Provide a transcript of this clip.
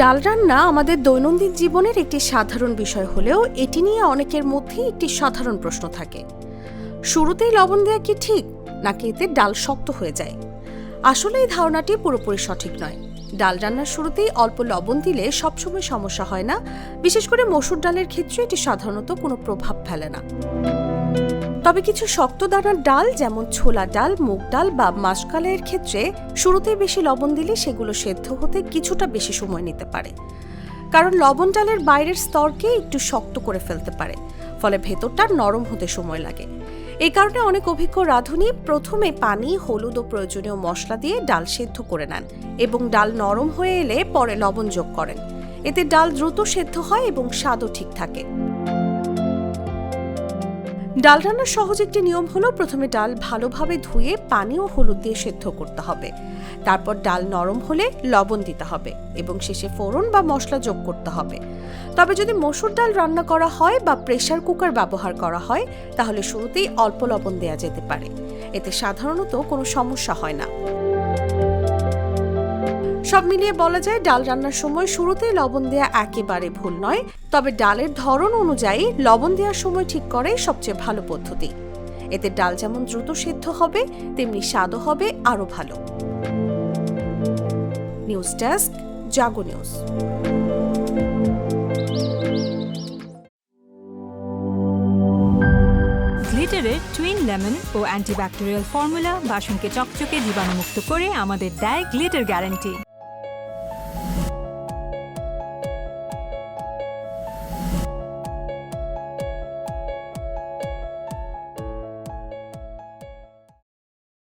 ডাল রান্না আমাদের দৈনন্দিন জীবনের একটি সাধারণ বিষয় হলেও এটি নিয়ে অনেকের মধ্যেই একটি সাধারণ প্রশ্ন থাকে। শুরুতেই লবণ দেওয়া কি ঠিক, নাকি এতে ডাল শক্ত হয়ে যায়? আসলে এই ধারণাটি পুরোপুরি সঠিক নয়। ডাল রান্নার শুরুতেই অল্প লবণ দিলে সবসময় সমস্যা হয় না, বিশেষ করে মসুর ডালের ক্ষেত্রে এটি সাধারণত কোনো প্রভাব ফেলে না। তবে কিছু শক্ত দানার ডাল যেমন ছোলা ডাল, মুগ ডাল বা মাসকলাইয়ের ক্ষেত্রে শুরুতেই বেশি লবণ দিলে সেগুলো সেদ্ধ হতে কিছুটা বেশি সময় নিতে পারে, কারণ লবণ ডালের বাইরের স্তরকে একটু শক্ত করে ফেলতে পারে, ফলে ভেতরটা নরম হতে সময় লাগে। এই কারণে অনেক অভিজ্ঞ রাঁধুনি প্রথমে পানি, হলুদ ও প্রয়োজনীয় মশলা দিয়ে ডাল সেদ্ধ করে নেন এবং ডাল নরম হয়ে এলে পরে লবণ যোগ করেন। এতে ডাল দ্রুত সেদ্ধ হয় এবং স্বাদও ঠিক থাকে। ডাল রান্নার সহজ একটি নিয়ম হলো প্রথমে ডাল ভালোভাবে ধুয়ে পানি ও হলুদ দিয়ে সেদ্ধ করতে হবে। তারপর ডাল নরম হলে লবণ দিতে হবে এবং শেষে ফোড়ন বা মশলা যোগ করতে হবে। তবে যদি মসুর ডাল রান্না করা হয় বা প্রেসার কুকার ব্যবহার করা হয় তাহলে শুরুতেই অল্প লবণ দেওয়া যেতে পারে। এতে সাধারণত কোনো সমস্যা হয় না। সব মিলিয়ে বলা যায় ডাল রান্নার সময় শুরুতেই লবণ দেওয়া একেবারে ভুল নয়, তবে ডালের ধরন অনুযায়ী লবণ দেওয়ার সময় ঠিক করাই সবচেয়ে ভালো পদ্ধতি। এতে ডাল যেমন দ্রুত সেদ্ধ হবে তেমনি স্বাদও হবে আরো ভালো। নিউজ ডেস্ক, জাগো নিউজ। গ্লিটারের টুইন লেমন ও অ্যান্টিব্যাকটেরিয়াল ফর্মুলা বাসনকে চকচকে জীবাণুমুক্ত করে আমাদের দেয় গ্লিটার গ্যারান্টি।